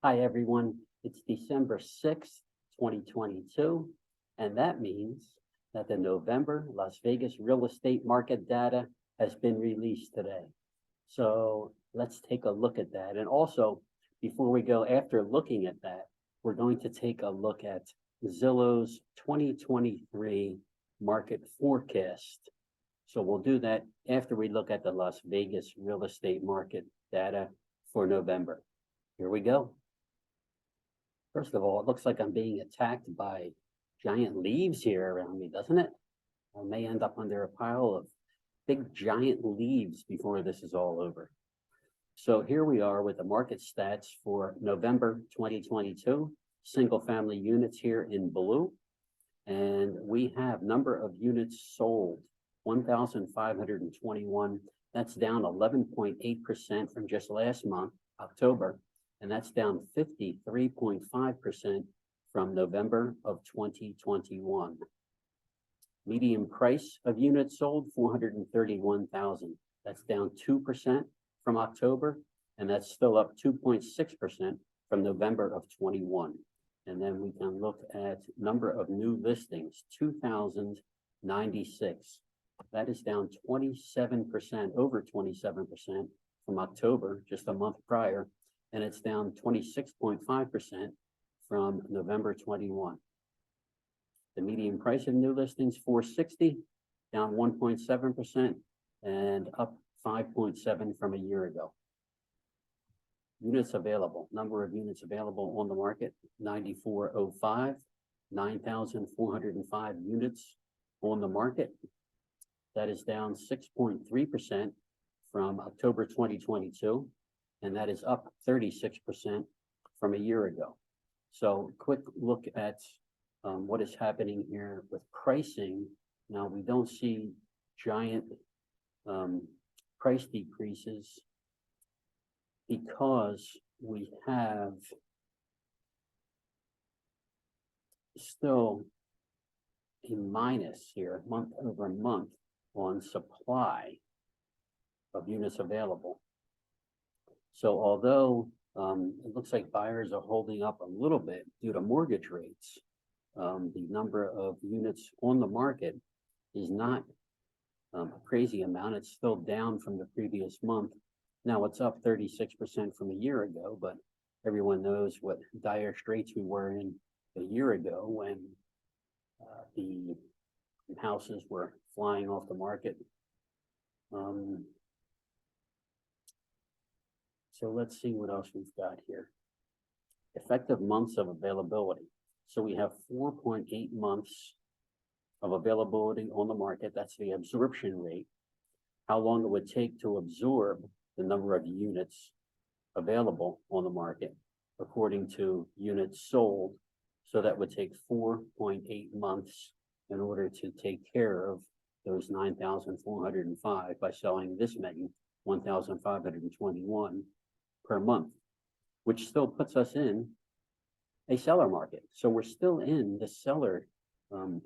Hi, everyone. It's December 6th, 2022, and that means that the November Las Vegas real estate market data has been released today. So let's take a look at that. And also, before we go, after looking at that, we're going to take a look at Zillow's 2023 market forecast. So we'll do that after we look at the Las Vegas real estate market data for November. Here we go. First of all, it looks like I'm being attacked by giant leaves here around me, doesn't it? I may end up under a pile of big giant leaves before this is all over. So here we are with the market stats for November 2022, single family units here in blue. And we have number of units sold, 1,521. That's down 11.8% from just last month, October. And that's down 53.5% from November of 2021. Median price of units sold, 431,000. That's down 2% from October, and that's still up 2.6% from November of 21. And then we can look at number of new listings, 2,096. That is down 27%, over 27% from October, just a month prior. And it's down 26.5% from November 21. The median price of new listings, 460, down 1.7% and up 5.7 from a year ago. Units available, number of units available on the market, 9,405, 9,405 units on the market. That is down 6.3% from October 2022. And that is up 36% from a year ago. So quick look at what is happening here with pricing. Now we don't see giant price decreases because we have still a minus here month over month on supply of units available. So although it looks like buyers are holding up a little bit due to mortgage rates, the number of units on the market is not a crazy amount. It's still down from the previous month. Now it's up 36% from a year ago, but everyone knows what dire straits we were in a year ago when the houses were flying off the market. So let's see what else we've got here. Effective months of availability. So we have 4.8 months of availability on the market. That's the absorption rate. How long it would take to absorb the number of units available on the market according to units sold. So that would take 4.8 months in order to take care of those 9,405 by selling this many, 1,521 per month, which still puts us in a seller market. So we're still in the seller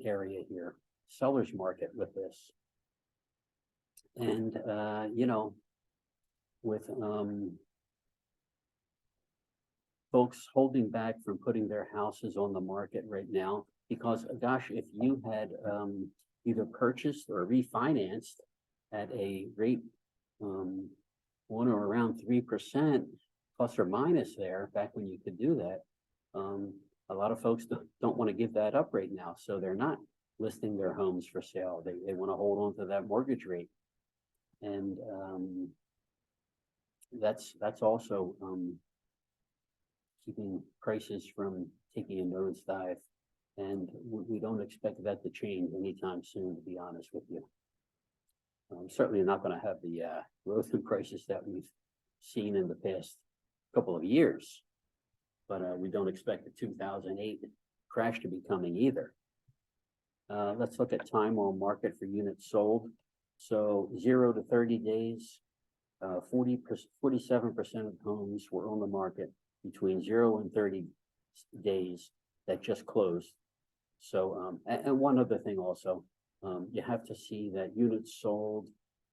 area here, seller's market with this. And, you know, with folks holding back from putting their houses on the market right now, because gosh, if you had either purchased or refinanced at a rate on or around 3% plus or minus there, back when you could do that, a lot of folks don't want to give that up right now. So they're not listing their homes for sale. They want to hold on to that mortgage rate. And that's also keeping prices from taking a nosedive. And we don't expect that to change anytime soon, to be honest with you. Certainly not going to have the growth in prices that we've seen in the past couple of years, but we don't expect the 2008 crash to be coming either. Let's look at time on market for units sold. So 0 to 30 days, 47% of homes were on the market between 0 and 30 days that just closed. So, and one other thing also, you have to see that units sold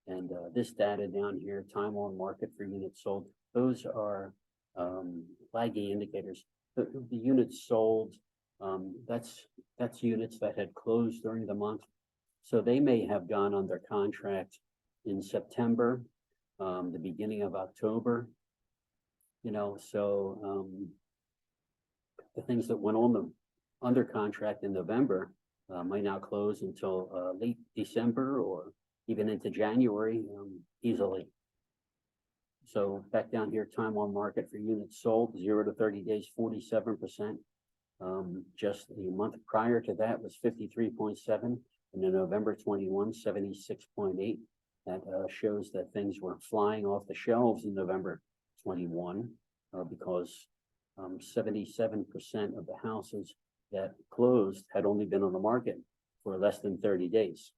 and this data down here, time on market for units sold, those are lagging indicators. The units sold, that's units that had closed during the month. So they may have gone under contract in September, the beginning of October. So the things that went on under contract in November might not close until late December or even into January easily. So back down here, time on market for units sold, 0 to 30 days, 47%. Just the month prior to that was 53.7, and in November 21, 76.8. That shows that things were flying off the shelves in November 21 because 77% of the houses that closed had only been on the market for less than 30 days.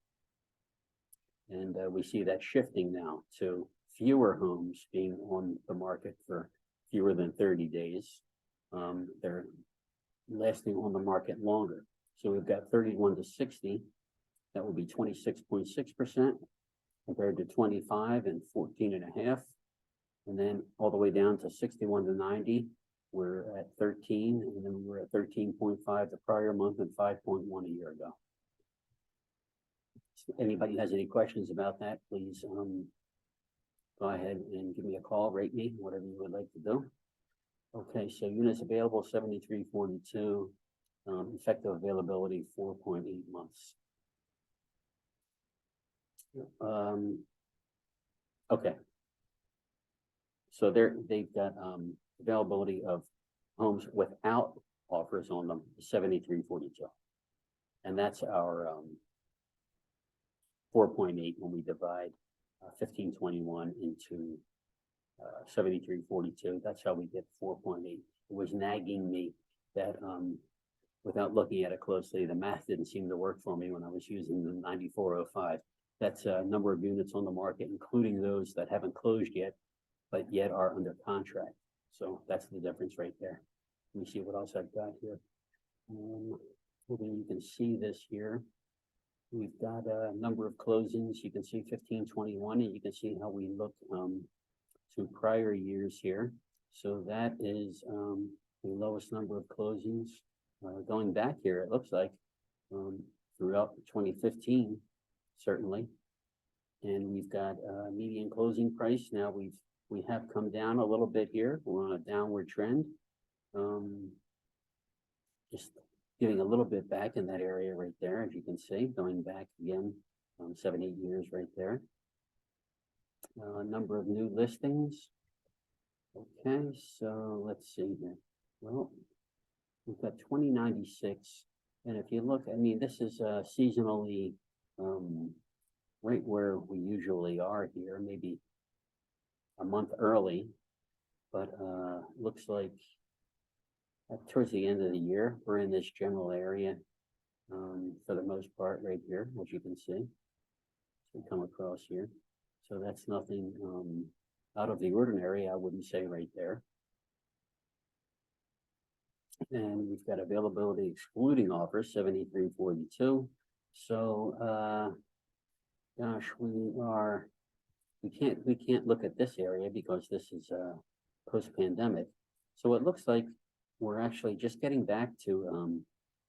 And we see that shifting now to fewer homes being on the market for fewer than 30 days. They're lasting on the market longer. So we've got 31 to 60, that will be 26.6% compared to 25 and 14.5. And then all the way down to 61 to 90, we're at 13, and then we were at 13.5 the prior month and 5.1 a year ago. So anybody has any questions about that, please go ahead and give me a call, rate me, whatever you would like to do. Okay, so units available, 7342, effective availability, 4.8 months. Okay. So they've got availability of homes without offers on them, 7342. And that's our 4.8 when we divide 1521 into 7342. That's how we get 4.8. It was nagging me that without looking at it closely, the math didn't seem to work for me when I was using the 9405. That's a number of units on the market, including those that haven't closed yet, but yet are under contract. So that's the difference right there. Let me see what else I've got here. Hoping you can see this here. We've got a number of closings. You can see 1521, and you can see how we look to prior years here. So that is the lowest number of closings. Going back here, it looks like throughout 2015, certainly. And we've got median closing price. Now we have come down a little bit here. We're on a downward trend. Just giving a little bit back in that area right there, as you can see, going back again 7-8 years right there. Number of new listings. Okay, so let's see here. Well, we've got 2096, and if you look, I mean, this is seasonally right where we usually are here, maybe a month early, but looks like towards the end of the year, we're in this general area for the most part right here, as you can see. So we come across here. So that's nothing out of the ordinary, I wouldn't say right there. And we've got availability excluding offers, 7342. So gosh, we can't look at this area because this is post-pandemic. So it looks like we're actually just getting back to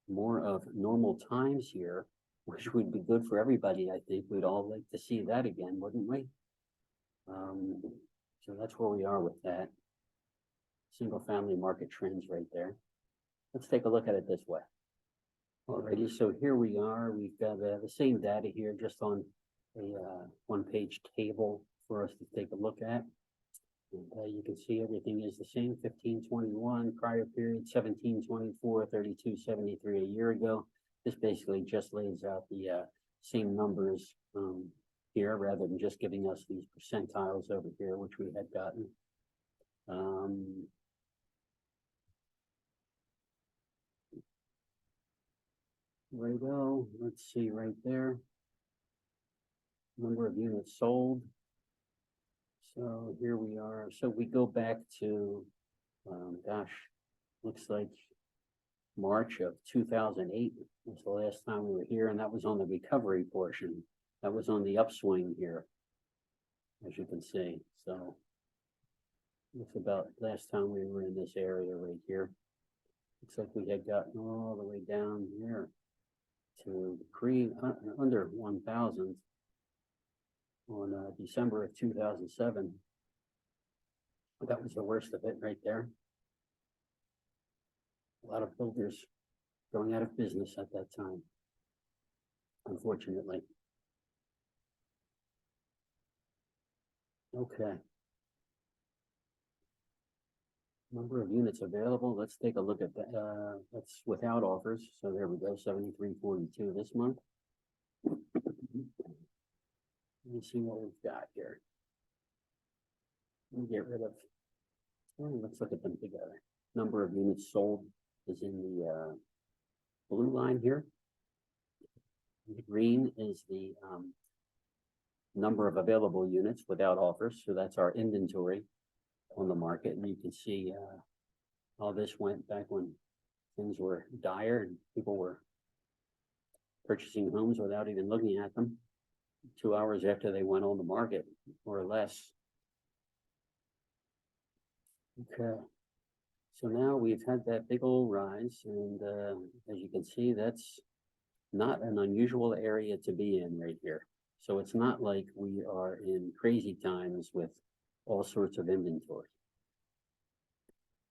more of normal times here, which would be good for everybody. I think we'd all like to see that again, wouldn't we? So that's where we are with that. Single family market trends right there. Let's take a look at it this way. Alrighty, so here we are. We've got the same data here, just on a one-page table for us to take a look at. And you can see everything is the same. 1521 prior period, 1724, 3273 a year ago. This basically just lays out the same numbers here, rather than just giving us these percentiles over here, which we had gotten. Righto, let's see right there. Number of units sold. So here we are. So we go back to, gosh, looks like March of 2008 was the last time we were here, and that was on the recovery portion. That was on the upswing here, as you can see. So Looks about last time we were in this area right here. Looks like we had gotten all the way down here to under 1,000 on December of 2007. But that was the worst of it right there. A lot of builders going out of business at that time, unfortunately. Okay. Number of units available. Let's take a look at that. That's without offers. So there we go, 7342 this month. Let me see what we've got here. Let me get rid of, let's look at them together. Number of units sold is in the blue line here. The green is the number of available units without offers. So that's our inventory on the market. And you can see how this went back when things were dire and people were purchasing homes without even looking at them 2 hours after they went on the market, or less. Okay, so now we've had that big old rise, and as you can see, that's not an unusual area to be in right here. So it's not like we are in crazy times with all sorts of inventory.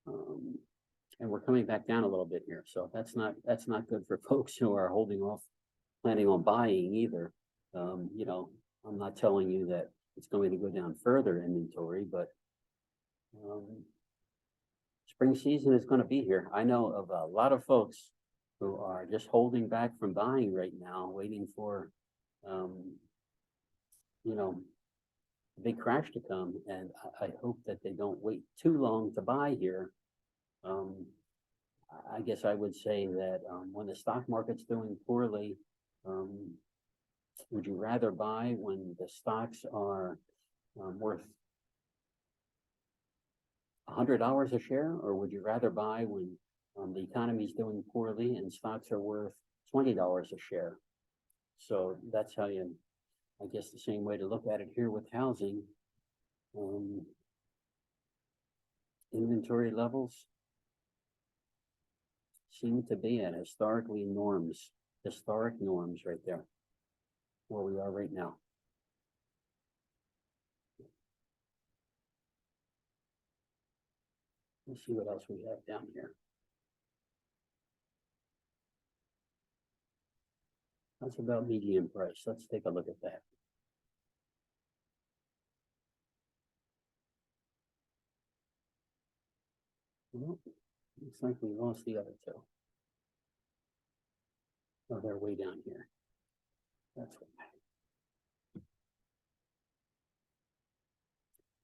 And we're coming back down a little bit here, so that's not good for folks who are holding off, planning on buying either. You know, I'm not telling you that it's going to go down further inventory, but spring season is going to be here. I know of a lot of folks who are just holding back from buying right now, waiting for, you know, a big crash to come. And I hope that they don't wait too long to buy here. I guess I would say that when the stock market's doing poorly, would you rather buy when the stocks are worth $100 a share, or would you rather buy when the economy is doing poorly and stocks are worth $20 a share? So that's how you, I guess the same way to look at it here with housing. Inventory levels seem to be at historic norms right there, where we are right now. Let's see what else we have down here. That's about median price. Let's take a look at that. Well, looks like we lost the other two. Oh, they're way down here. That's why.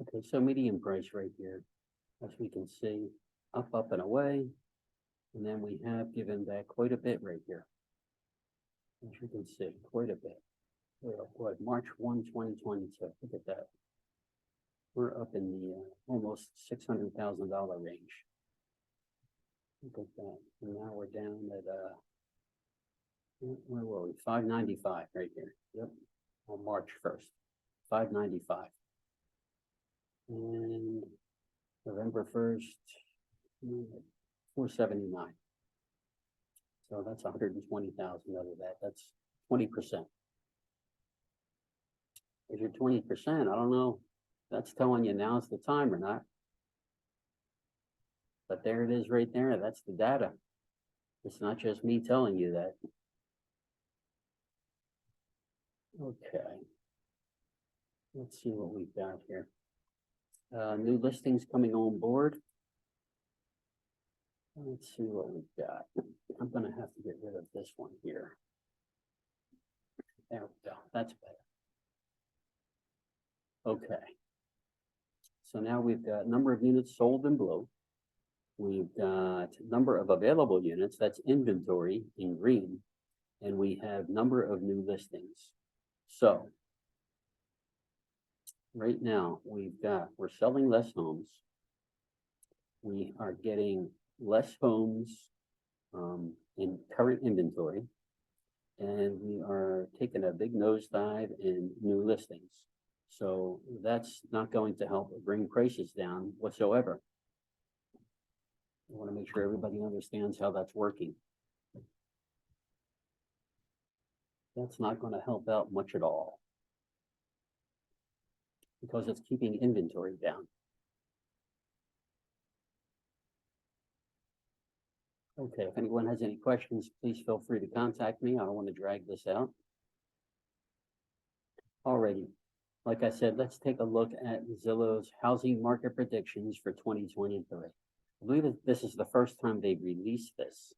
Okay, so median price right here, as we can see, up and away. And then we have given back quite a bit right here. As you can see, quite a bit. What, March 1, 2022, look at that. We're up in the almost $600,000 range. Look at that. And now we're down at, where were we? 595 right here. Yep, on March 1st, 595. And November 1st, 479. So that's 120,000 out of that. That's 20%. If you're 20%, I don't know, that's telling you now's the time or not. But there it is right there. That's the data. It's not just me telling you that. Okay. Let's see what we've got here. New listings coming on board. Let's see what we've got. I'm going to have to get rid of this one here. There we go. That's better. Okay. So now we've got number of units sold in blue. We've got number of available units, that's inventory in green. And we have number of new listings. So right now we're selling less homes. We are getting less homes in current inventory, and we are taking a big nosedive in new listings. So that's not going to help bring prices down whatsoever. I want to make sure everybody understands how that's working. That's not going to help out much at all, because it's keeping inventory down. Okay, if anyone has any questions, please feel free to contact me. I don't want to drag this out. Alrighty, like I said, let's take a look at Zillow's housing market predictions for 2023. I believe that this is the first time they've released this.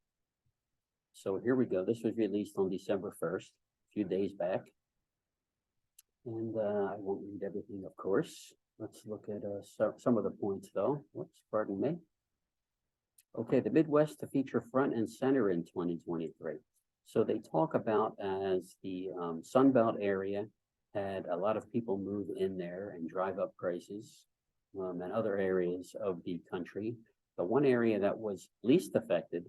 So here we go. This was released on December 1st, a few days back. And I won't read everything, of course. Let's look at some of the points, though. Whoops, pardon me. Okay, the Midwest to feature front and center in 2023. So they talk about as the Sun Belt area had a lot of people move in there and drive up prices, and other areas of the country. The one area that was least affected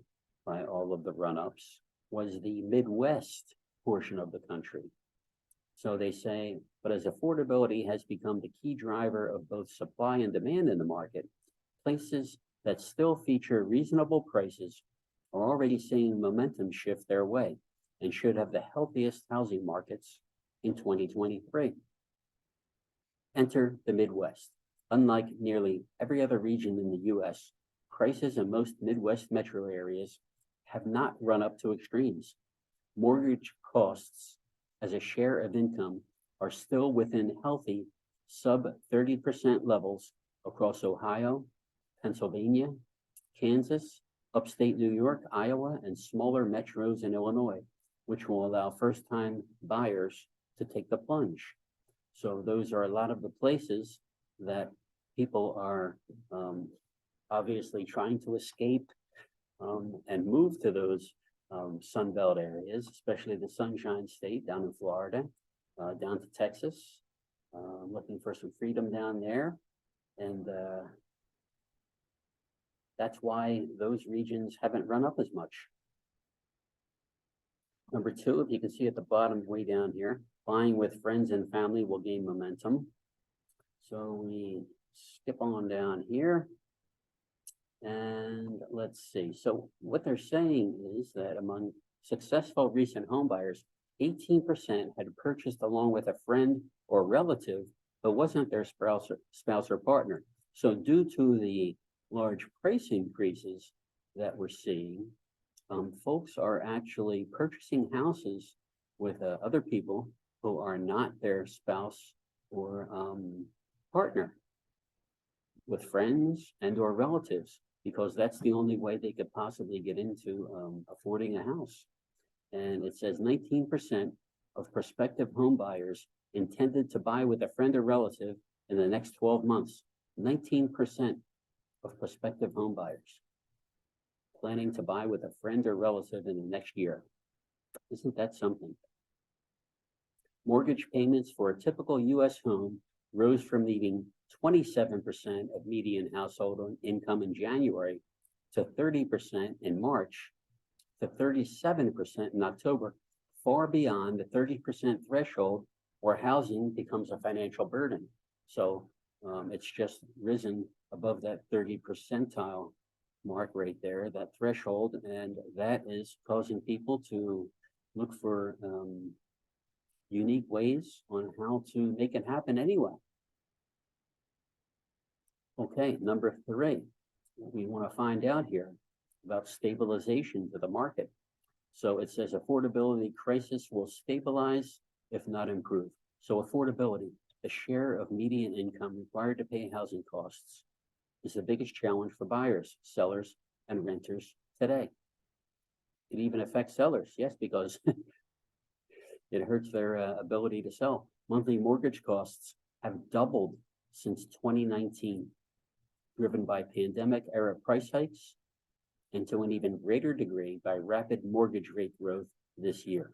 by all of the run-ups was the Midwest portion of the country. So they say, but as affordability has become the key driver of both supply and demand in the market, places that still feature reasonable prices are already seeing momentum shift their way and should have the healthiest housing markets in 2023. Enter the Midwest. Unlike nearly every other region in the U.S., prices in most Midwest metro areas have not run up to extremes. Mortgage costs as a share of income are still within healthy sub 30% levels across Ohio, Pennsylvania, Kansas, upstate New York, Iowa, and smaller metros in Illinois, which will allow first-time buyers to take the plunge. So those are a lot of the places that people are obviously trying to escape and move to those Sun Belt areas, especially the Sunshine State down in Florida, down to Texas, looking for some freedom down there. And that's why those regions haven't run up as much. Number two, if you can see at the bottom way down here, buying with friends and family will gain momentum. So we skip on down here. And let's see. So what they're saying is that among successful recent home buyers, 18% had purchased along with a friend or relative, but wasn't their spouse or partner. So due to the large price increases that we're seeing, folks are actually purchasing houses with other people who are not their spouse or partner, with friends and or relatives, because that's the only way they could possibly get into affording a house. And it says 19% of prospective home buyers intended to buy with a friend or relative in the next 12 months. 19% of prospective home buyers planning to buy with a friend or relative in the next year. Isn't that something? Mortgage payments for a typical U.S. home rose from needing 27% of median household income in January to 30% in March to 37% in October, far beyond the 30% threshold where housing becomes a financial burden. So it's just risen above that 30 percentile mark right there, that threshold, and that is causing people to look for unique ways on how to make it happen anyway. Okay, number three, we want to find out here about stabilization to the market. So it says affordability crisis will stabilize, if not improve. So affordability, the share of median income required to pay housing costs, is the biggest challenge for buyers, sellers, and renters today. It even affects sellers, yes, because it hurts their ability to sell. Monthly mortgage costs have doubled since 2019, driven by pandemic-era price hikes, and to an even greater degree by rapid mortgage rate growth this year.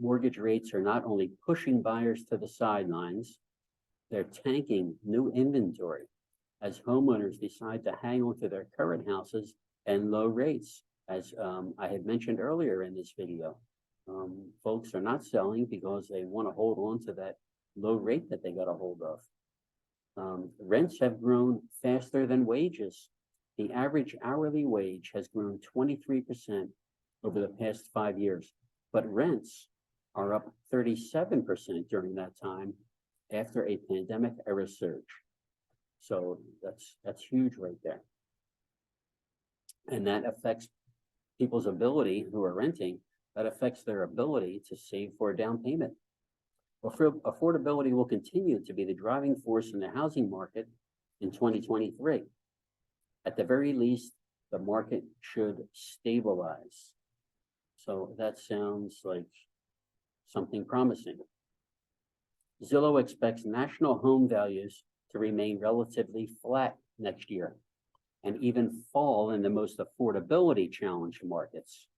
Mortgage rates are not only pushing buyers to the sidelines, they're tanking new inventory as homeowners decide to hang on to their current houses and low rates. As I had mentioned earlier in this video, folks are not selling because they want to hold on to that low rate that they got a hold of. Rents have grown faster than wages. The average hourly wage has grown 23% over the past 5 years, but rents are up 37% during that time after a pandemic era surge. So that's huge right there. And that affects people's ability who are renting, that affects their ability to save for a down payment. Affordability will continue to be the driving force in the housing market in 2023. At the very least, the market should stabilize. So that sounds like something promising. Zillow expects national home values to remain relatively flat next year and even fall in the most affordability challenged markets.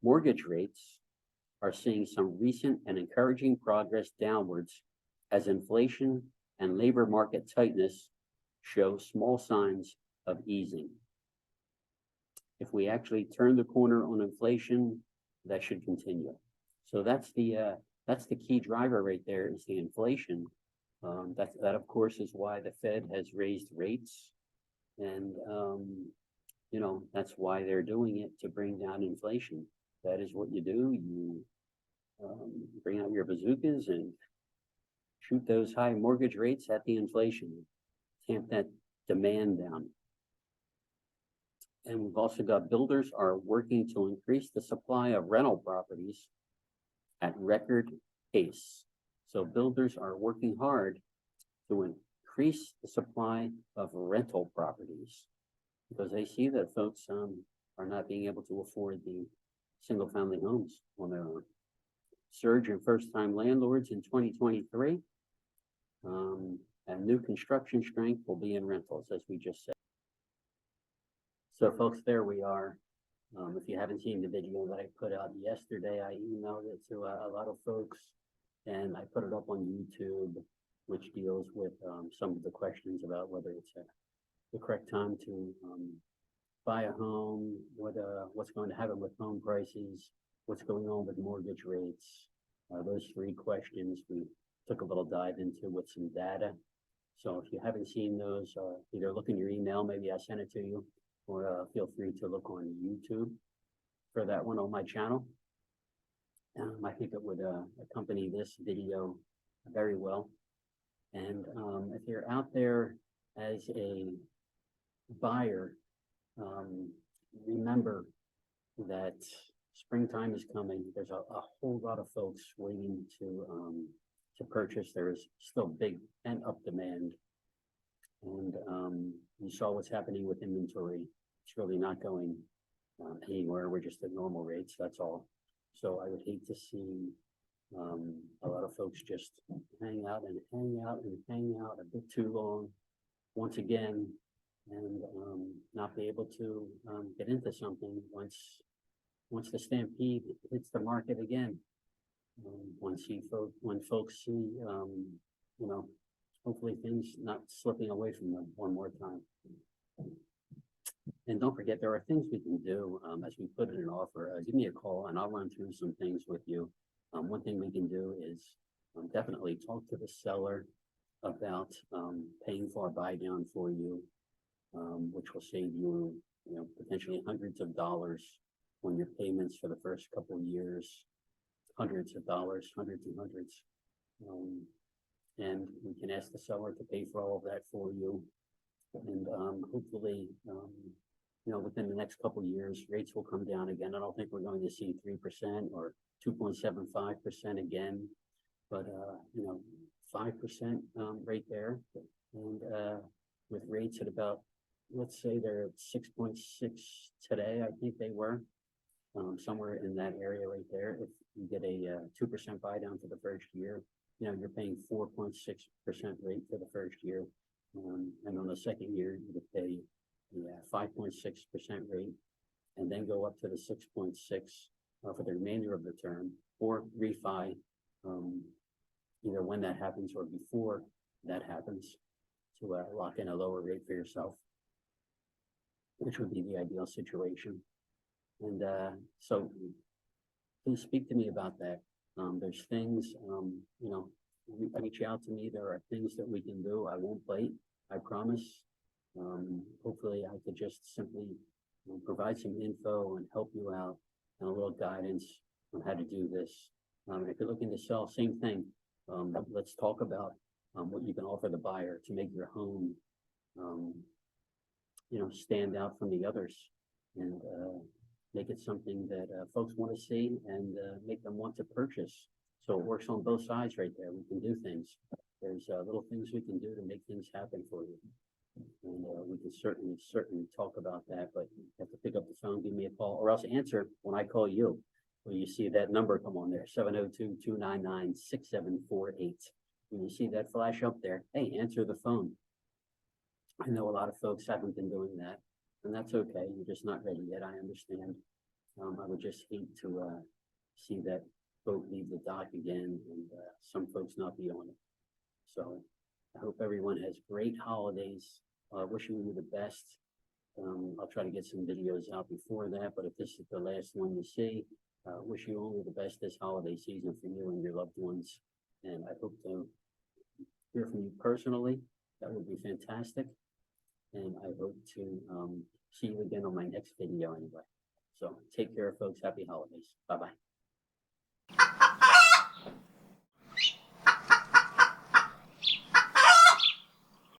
Mortgage rates are seeing some recent and encouraging progress downwards as inflation and labor market tightness show small signs of easing. If we actually turn the corner on inflation, that should continue. So that's the key driver right there, is the inflation. That of course is why the Fed has raised rates, and you know, that's why they're doing it, to bring down inflation. That is what you do. You bring out your bazookas and shoot those high mortgage rates at the inflation, tamp that demand down. And we've also got builders are working to increase the supply of rental properties at record pace. So builders are working hard to increase the supply of rental properties because they see that folks are not being able to afford the single family homes on their own. Surge in first-time landlords in 2023, and new construction strength will be in rentals, as we just said. So folks, there we are. If you haven't seen the video that I put out yesterday, I emailed it to a lot of folks, and I put it up on YouTube, which deals with some of the questions about whether it's the correct time to buy a home, what's going to happen with home prices, what's going on with mortgage rates. Those 3 questions we took a little dive into with some data. So if you haven't seen those, either look in your email, maybe I sent it to you, or feel free to look on YouTube for that one on my channel. I think it would accompany this video very well. And if you're out there as a buyer, remember that springtime is coming. There's a whole lot of folks waiting to purchase. There is still big pent-up demand. And you saw what's happening with inventory. It's really not going anywhere. We're just at normal rates, that's all. So I would hate to see a lot of folks just hang out and hang out and hang out a bit too long once again, and not be able to get into something once the stampede hits the market again. When folks see, you know, hopefully things not slipping away from them one more time. And don't forget, there are things we can do as we put in an offer. Give me a call and I'll run through some things with you. One thing we can do is definitely talk to the seller about paying for a buy down for you, which will save you, potentially hundreds of dollars on your payments for the first couple of years, hundreds of dollars, hundreds and hundreds. And we can ask the seller to pay for all of that for you. And hopefully, within the next couple of years, rates will come down again. I don't think we're going to see 3% or 2.75% again, but 5% right there. And with rates at about, let's say they're at 6.6 today, I think they were somewhere in that area right there. If you get a 2% buy down for the first year, you're paying 4.6% rate for the first year. And on the second year, you would pay 5.6% rate, and then go up to the 6.6 for the remainder of the term, or refi, either when that happens or before that happens, to lock in a lower rate for yourself, which would be the ideal situation. And so please speak to me about that. There's things, reach out to me. There are things that we can do. I won't bite, I promise. Hopefully I could just simply provide some info and help you out and a little guidance on how to do this. If you're looking to sell, same thing. Let's talk about what you can offer the buyer to make your home, stand out from the others and make it something that folks want to see and make them want to purchase. So it works on both sides right there. We can do things. There's little things we can do to make things happen for you. And we can certainly talk about that, but you have to pick up the phone, give me a call, or else answer when I call you. When you see that number come on there, 702-299-6748. When you see that flash up there, hey, answer the phone. I know a lot of folks haven't been doing that, and that's okay. You're just not ready yet. I understand. I would just hate to see that boat leave the dock again and some folks not be on it. So I hope everyone has great holidays. Wishing you the best. I'll try to get some videos out before that, but if this is the last one you see, wish you only the best this holiday season for you and your loved ones. And I hope to hear from you personally. That would be fantastic. And I hope to see you again on my next video anyway. So take care, folks. Happy holidays. Bye-bye.